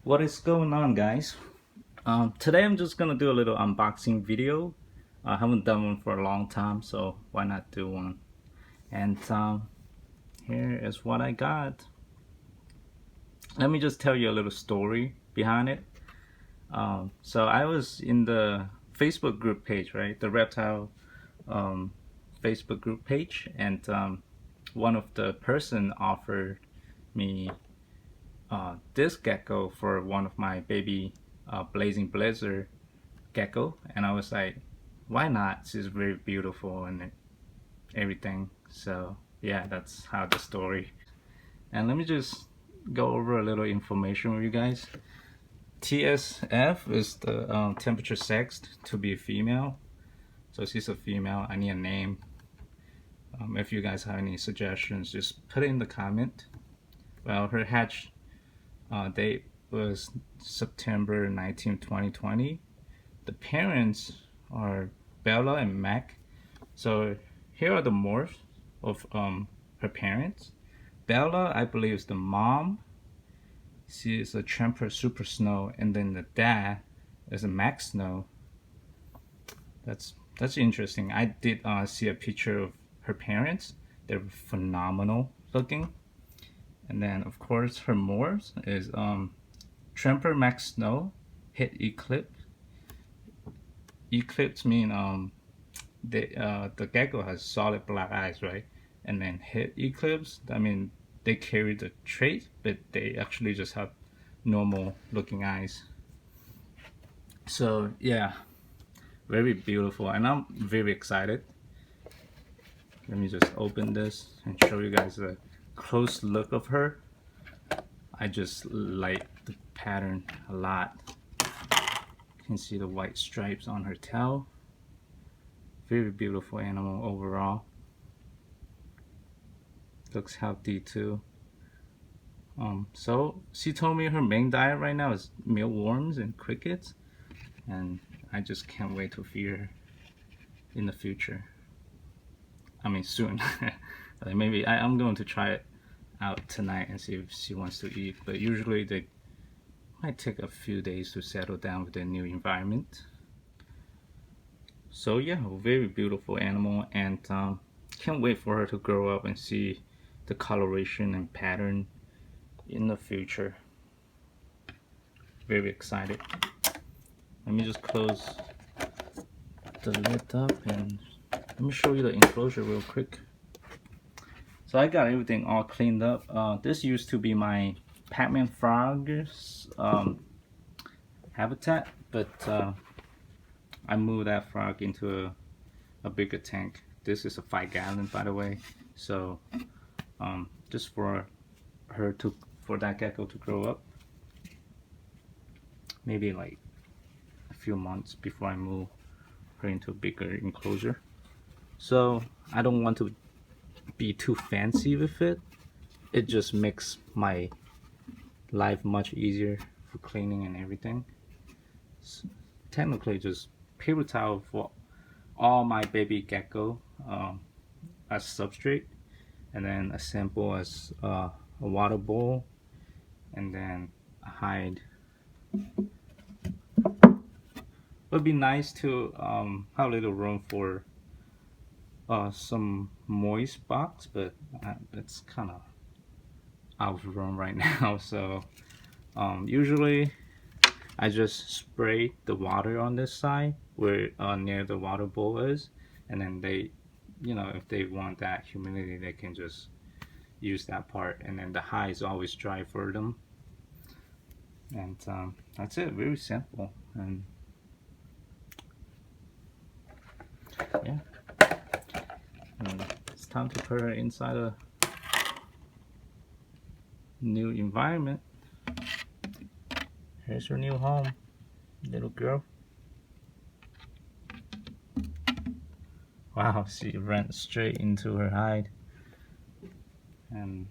What is going on, guys? Today I'm just gonna do a little unboxing video. I haven't done one for a long time, so why not do one? And here is what I got. Let me just tell you a little story behind it. So I was in the Facebook group page, right? The reptile Facebook group page, and one of the person offered me this gecko for one of my baby blazing blizzard gecko, and I was like, why not? She's very beautiful and everything. So yeah, that's how the story. And let me just go over a little information with you guys. TSF is the temperature sexed to be a female, so she's a female. I need a name. If you guys have any suggestions, just put it in the comment. Well, her hatch date was September 19, 2020. The parents are Bella and Mack. So here are the morphs of her parents. Bella, I believe, is the mom. She is a Tremper Super Snow, and then the dad is a Mack Snow. That's interesting. I did see a picture of her parents. They're phenomenal looking. And then of course her morphs is Tremper Mack Snow hit Eclipse. Eclipse mean the gecko has solid black eyes, right? And then hit Eclipse, I mean they carry the trait, but they actually just have normal looking eyes. So yeah, very beautiful, and I'm very excited. Let me just open this and show you guys a close look of her. I just like the pattern a lot. You can see the white stripes on her tail. Very beautiful animal overall. Looks healthy too. So she told me her main diet right now is mealworms and crickets, and I just can't wait to feed her in the future. I mean soon. Like maybe I'm going to try it out tonight and see if she wants to eat, but usually they might take a few days to settle down with their new environment. So yeah, very beautiful animal, and can't wait for her to grow up and see the coloration and pattern in the future. Very excited. Let me just close the lid up and let me show you the enclosure real quick. So I got everything all cleaned up. This used to be my Pac-Man frog's habitat, but I moved that frog into a bigger tank. This is a 5-gallon, by the way. So just for that gecko to grow up, maybe like a few months before I move her into a bigger enclosure. So I don't want to be too fancy with it. It just makes my life much easier for cleaning and everything. So technically just paper towel for all my baby gecko as substrate, and then a sample as a water bowl, and then a hide. Would be nice to have a little room for some moist box, but that's kind of out of room right now. So usually I just spray the water on this side where near the water bowl is, and then they, you know, if they want that humidity, they can just use that part, and then the high is always dry for them. And that's it. Very simple. And yeah, and it's time to put her inside a new environment. Here's her new home, little girl. Wow, she ran straight into her hide. And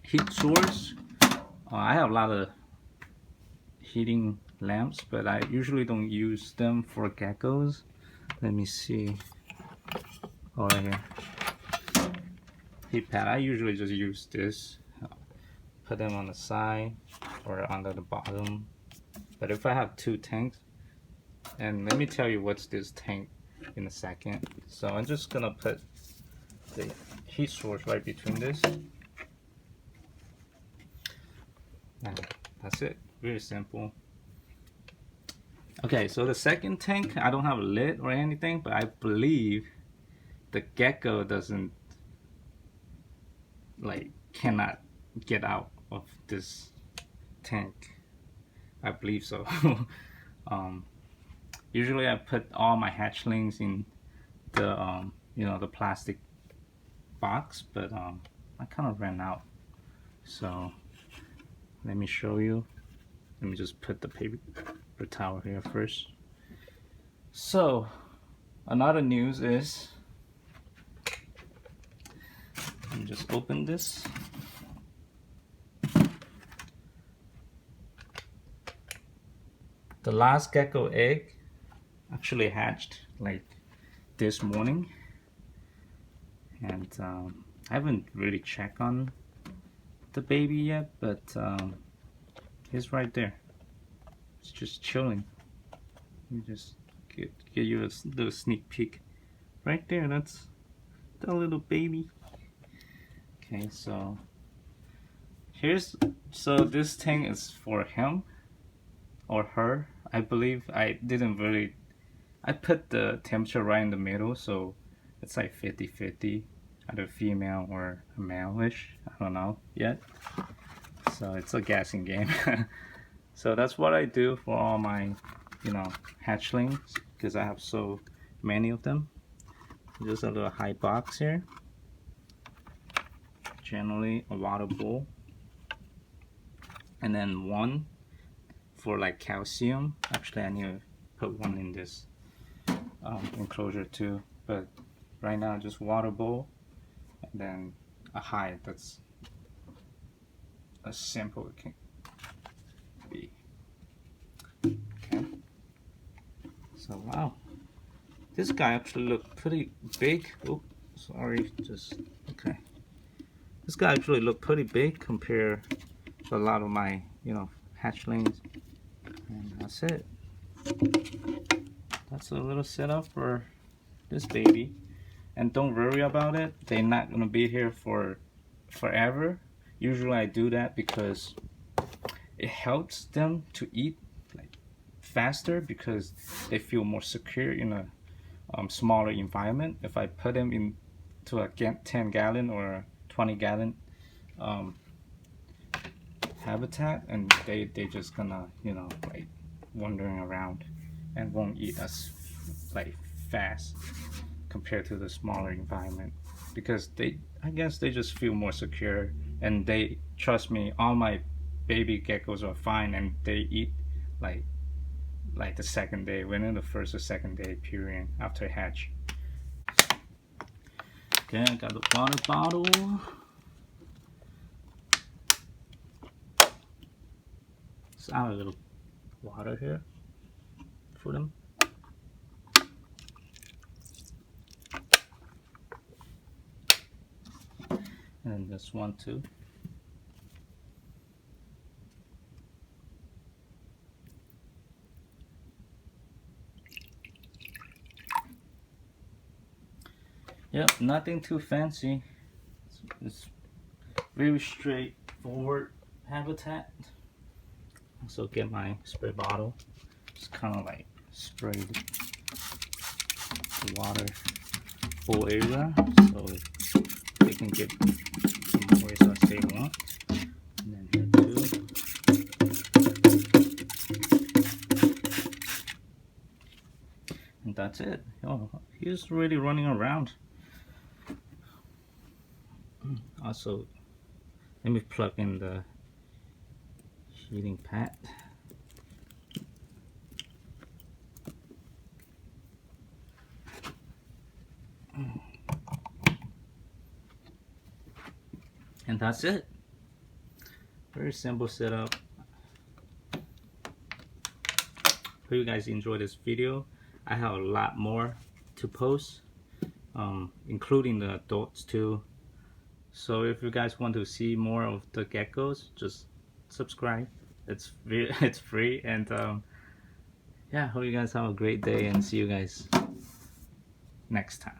heat source, I have a lot of heating lamps, but I usually don't use them for geckos. Let me see. Oh, right here. Heat pad. I usually just use this. Put them on the side. or under the bottom. But if I have 2 tanks, and let me tell you what's this tank in a second. So I'm just gonna put the heat source right between this, and that's it. Very simple. Okay, so the second tank, I don't have a lid or anything, but I believe the Gecko doesn't, like, cannot get out of this tank. I believe so. Usually I put all my hatchlings in the you know, the plastic box, but I kind of ran out. So let me show you. Let me just put the paper towel here first. So another news is, let me just open this. The last gecko egg actually hatched like this morning, and I haven't really checked on the baby yet, but he's right there. It's just chilling. Let me just give you a little sneak peek. Right there, that's the little baby. Okay, so this thing is for him or her. I believe I didn't really, I put the temperature right in the middle, so it's like 50-50, either female or a male-ish. I don't know yet. So it's a guessing game. So that's what I do for all my, you know, hatchlings, because I have so many of them. Just a little high box here. Generally a water bowl, and then one for like calcium. Actually, I need to put one in this enclosure too, but right now just water bowl, and then a hide that's as simple it can be. Okay, so wow, this guy actually looked pretty big. Oh, sorry, just okay. This guy actually looked pretty big compared to a lot of my, you know, hatchlings. And that's it. That's a little setup for this baby. And don't worry about it. They're not gonna be here for forever. Usually I do that because it helps them to eat like faster, because they feel more secure in a smaller environment. If I put them into a 10-gallon or 20-gallon habitat, and they just gonna, you know, like wandering around and won't eat as like fast compared to the smaller environment, because I guess they just feel more secure, and they trust me. All my baby geckos are fine, and they eat like the second day, within the first or second day period after hatch. Okay, I got the water bottle. Let's add a little water here for them. And this one too. Yep, nothing too fancy. It's very straightforward habitat. Also get my spray bottle. Just kind of like spray the water full area so they can get some moist as they want. And then here too. And that's it. Oh, he's really running around. Also, let me plug in the heating pad. And that's it. Very simple setup. Hope you guys enjoyed this video. I have a lot more to post, including the adults too. So if you guys want to see more of the geckos, just subscribe. it's free, and yeah, hope you guys have a great day, and see you guys next time.